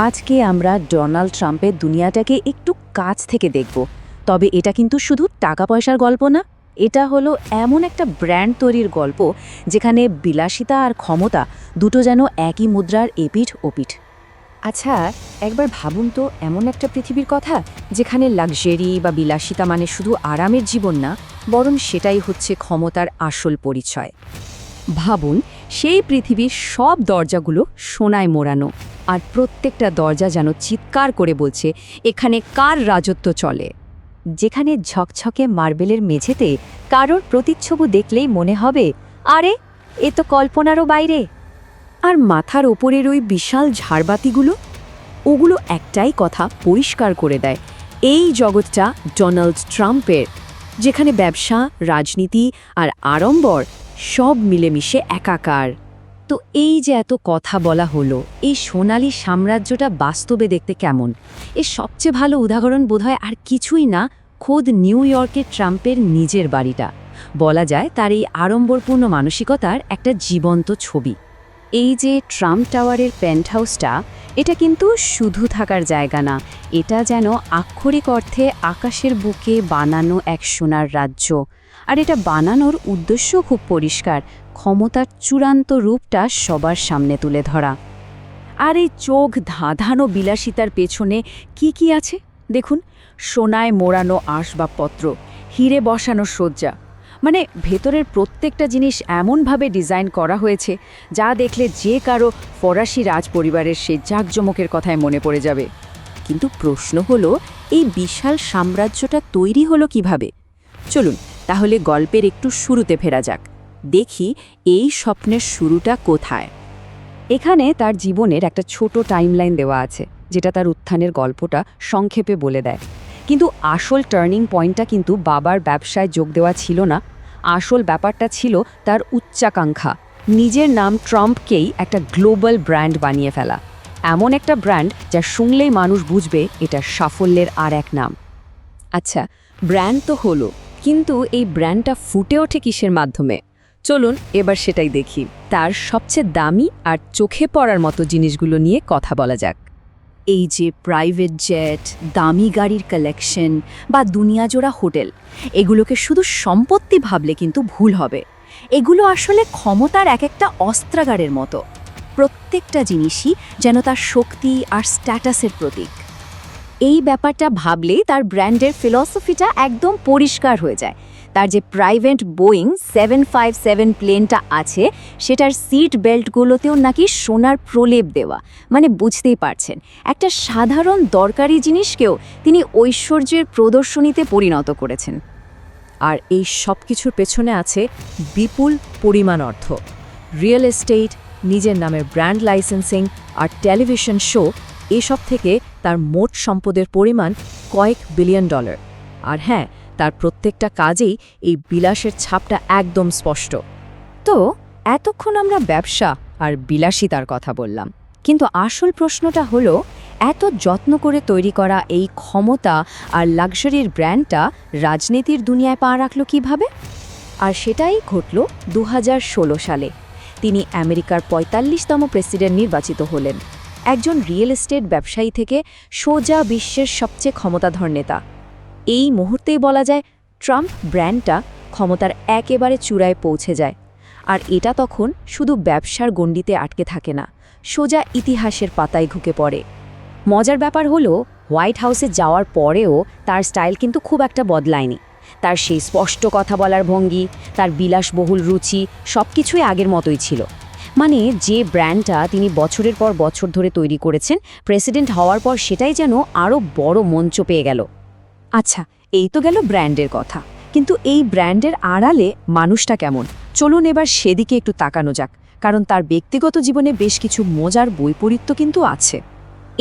আজকে আমরা ডোনাল্ড ট্রাম্পের দুনিয়াটাকে একটু কাছ থেকে দেখব। তবে এটা কিন্তু শুধু টাকা পয়সার গল্প না, এটা হলো এমন একটা ব্র্যান্ড তৈরির গল্প যেখানে বিলাসিতা আর ক্ষমতা দুটো যেন একই মুদ্রার এপিঠ ওপিঠ। আচ্ছা, একবার ভাবুন তো, এমন একটা পৃথিবীর কথা যেখানে লাক্সারি বা বিলাসিতা মানে শুধু আরামের জীবন না, বরং সেটাই হচ্ছে ক্ষমতার আসল পরিচয়। ভাবুন, সেই পৃথিবীর সব দরজাগুলো সোনায় মোড়ানো, আর প্রত্যেকটা দরজা যেন চিৎকার করে বলছে এখানে কার রাজত্ব চলে। যেখানে ঝকঝকে মার্বেলের মেঝেতে কারোর প্রতিচ্ছবি দেখলেই মনে হবে, আরে এ তো কল্পনারও বাইরে। আর মাথার ওপরের ওই বিশাল ঝাড়বাতিগুলো, ওগুলো একটাই কথা পরিষ্কার করে দেয়, এই জগৎটা ডোনাল্ড ট্রাম্পের, যেখানে ব্যবসা, রাজনীতি আর আড়ম্বর সব মিলেমিশে একাকার। তো এই যে এত কথা বলা হলো, এই সোনালী সাম্রাজ্যটা বাস্তবে দেখতে কেমন? এর সবচেয়ে ভালো উদাহরণ বোধহয় আর কিছুই না, খোদ নিউ ইয়র্কের ট্রাম্পের নিজের বাড়িটা। বলা যায় তার এই আড়ম্বরপূর্ণ মানসিকতার একটা জীবন্ত ছবি। এই যে ট্রাম্প টাওয়ারের পেন্টহাউসটা, এটা কিন্তু শুধু থাকার জায়গা না, এটা যেন আক্ষরিক অর্থে আকাশের বুকে বানানো এক সোনার রাজ্য। আর এটা বানানোর উদ্দেশ্য খুব পরিষ্কার, ক্ষমতার চূড়ান্ত রূপটা সবার সামনে তুলে ধরা। আর এই চোখ ধাঁধানো বিলাসিতার পেছনে কি কি আছে দেখুন, সোনায় মোড়ানো আসবাবপত্র, হিরে বসানো সজ্জা, মানে ভেতরের প্রত্যেকটা জিনিস এমনভাবে ডিজাইন করা হয়েছে যা দেখলে যে কারো ফরাসি রাজপরিবারের সেই জাঁকজমকের কথায় মনে পড়ে যাবে। কিন্তু প্রশ্ন হলো, এই বিশাল সাম্রাজ্যটা তৈরি হলো কিভাবে? চলুন তাহলে গল্পের একটু শুরুতে ফেরা যাক, দেখি এই স্বপ্নের শুরুটা কোথায়। এখানে তার জীবনের একটা ছোট টাইমলাইন দেওয়া আছে, যেটা তার উত্থানের গল্পটা সংক্ষেপে বলে দেয়। কিন্তু আসল টার্নিং পয়েন্টটা কিন্তু বাবার ব্যবসায় যোগ দেওয়া ছিল না, আসল ব্যাপারটা ছিল তার উচ্চাকাঙ্ক্ষা, নিজের নাম ট্রাম্পকেই একটা গ্লোবাল ব্র্যান্ড বানিয়ে ফেলা। এমন একটা ব্র্যান্ড যা শুনলেই মানুষ বুঝবে এটা সাফল্যের আর এক নাম। আচ্ছা, ব্র্যান্ড তো হলো, কিন্তু এই ব্র্যান্ডটা ফুটে ওঠে কিসের মাধ্যমে? চলুন এবার সেটাই দেখি। তার সবচেয়ে দামি আর চোখে পড়ার মতো জিনিসগুলো নিয়ে কথা বলা যাক। এই যে প্রাইভেট জেট, দামি গাড়ির কালেকশন বা দুনিয়াজোড়া হোটেল, এগুলোকে শুধু সম্পত্তি ভাবলে কিন্তু ভুল হবে। এগুলো আসলে ক্ষমতার এক একটা অস্ত্রাগারের মতো। প্রত্যেকটা জিনিসই যেন তার শক্তি আর স্ট্যাটাসের প্রতীক। এই ব্যাপারটা ভাবলেই তার ব্র্যান্ডের ফিলসফিটা একদম পরিষ্কার হয়ে যায়। তার যে প্রাইভেট বোয়িং 757 প্লেনটা আছে, সেটার সিট বেল্টগুলোতেও নাকি সোনার প্রলেপ দেওয়া। মানে বুঝতেই পারছেন, একটা সাধারণ দরকারি জিনিসকেও তিনি ঐশ্বর্যের প্রদর্শনীতে পরিণত করেছেন। আর এই সব কিছুর পেছনে আছে বিপুল পরিমাণ অর্থ। রিয়েল এস্টেট, নিজের নামের ব্র্যান্ড লাইসেন্সিং আর টেলিভিশন শো, এসব থেকে তার মোট সম্পদের পরিমাণ কয়েক বিলিয়ন ডলার। আর হ্যাঁ, তার প্রত্যেকটা কাজেই এই বিলাসের ছাপটা একদম স্পষ্ট। তো এতক্ষণ আমরা ব্যবসা আর বিলাসিতার কথা বললাম, কিন্তু আসল প্রশ্নটা হলো, এত যত্ন করে তৈরি করা এই ক্ষমতা আর লাক্সারির ব্র্যান্ডটা রাজনীতির দুনিয়ায় পা রাখল কীভাবে? আর সেটাই ঘটল 2016 সালে। তিনি আমেরিকার 45তম প্রেসিডেন্ট নির্বাচিত হলেন, একজন রিয়েল এস্টেট ব্যবসায়ী থেকে সোজা বিশ্বের সবচেয়ে ক্ষমতাধর নেতা। এই মুহূর্তেই বলা যায় ট্রাম্প ব্র্যান্ডটা ক্ষমতার একেবারে চূড়ায় পৌঁছে যায়। আর এটা তখন শুধু ব্যবসার গণ্ডিতে আটকে থাকে না, সোজা ইতিহাসের পাতায় ঢুকে পড়ে। মজার ব্যাপার হলো, হোয়াইট হাউসে যাওয়ার পরেও তার স্টাইল কিন্তু খুব একটা বদলায়নি। তার সেই স্পষ্ট কথা বলার ভঙ্গি, তার বিলাসবহুল রুচি, সব কিছুই আগের মতোই ছিল। মানে যে ব্র্যান্ডটা তিনি বছরের পর বছর ধরে তৈরি করেছেন, প্রেসিডেন্ট হওয়ার পর সেটাই যেন আরও বড় মঞ্চ পেয়ে গেল। আচ্ছা, এই তো গেল ব্র্যান্ডের কথা, কিন্তু এই ব্র্যান্ডের আড়ালে মানুষটা কেমন? চলুন এবার সেদিকে একটু তাকানো যাক, কারণ তার ব্যক্তিগত জীবনে বেশ কিছু মজার বৈপরীত্য কিন্তু আছে।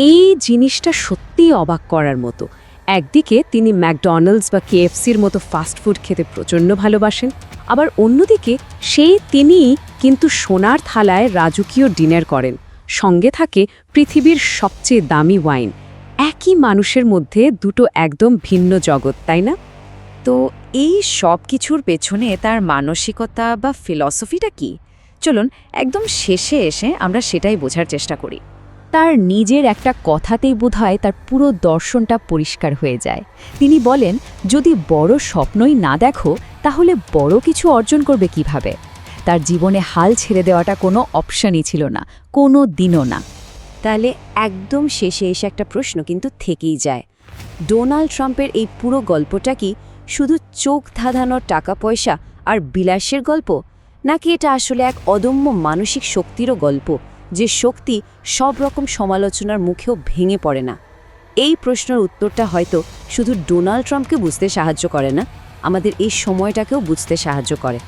এই জিনিসটা সত্যিই অবাক করার মতো। একদিকে তিনি ম্যাকডোনাল্ডস বা কেএফসির মতো ফাস্টফুড খেতে প্রচণ্ড ভালোবাসেন, আবার অন্যদিকে তিনিই কিন্তু সোনার থালায় রাজকীয় ডিনার করেন, সঙ্গে থাকে পৃথিবীর সবচেয়ে দামি ওয়াইন। একই মানুষের মধ্যে দুটো একদম ভিন্ন জগৎ, তাই না? তো এই সব কিছুর পেছনে তার মানসিকতা বা ফিলসফিটা কি? চলুন একদম শেষে এসে আমরা সেটাই বোঝার চেষ্টা করি। তার নিজের একটা কথাতেই বোধহয় তার পুরো দর্শনটা পরিষ্কার হয়ে যায়। তিনি বলেন, যদি বড় স্বপ্নই না দেখো তাহলে বড় কিছু অর্জন করবে কিভাবে। তার জীবনে হাল ছেড়ে দেওয়াটা কোনো অপশনই ছিল না, কোনো দিনও না। তাহলে একদম শেষে এসে একটা প্রশ্ন কিন্তু থেকেই যায়, ডোনাল্ড ট্রাম্পের এই পুরো গল্পটা কি শুধু চোখ ধাঁধানোর টাকা পয়সা আর বিলাসের গল্প, নাকি এটা আসলে এক অদম্য মানসিক শক্তিরও গল্প, যে শক্তি সব রকম সমালোচনার মুখেও ভেঙে পড়ে না? এই প্রশ্নের উত্তরটা হয়তো শুধু ডোনাল্ড ট্রাম্পকে বুঝতে সাহায্য করে না, আমাদের এই সময়টাকেও বুঝতে সাহায্য করে।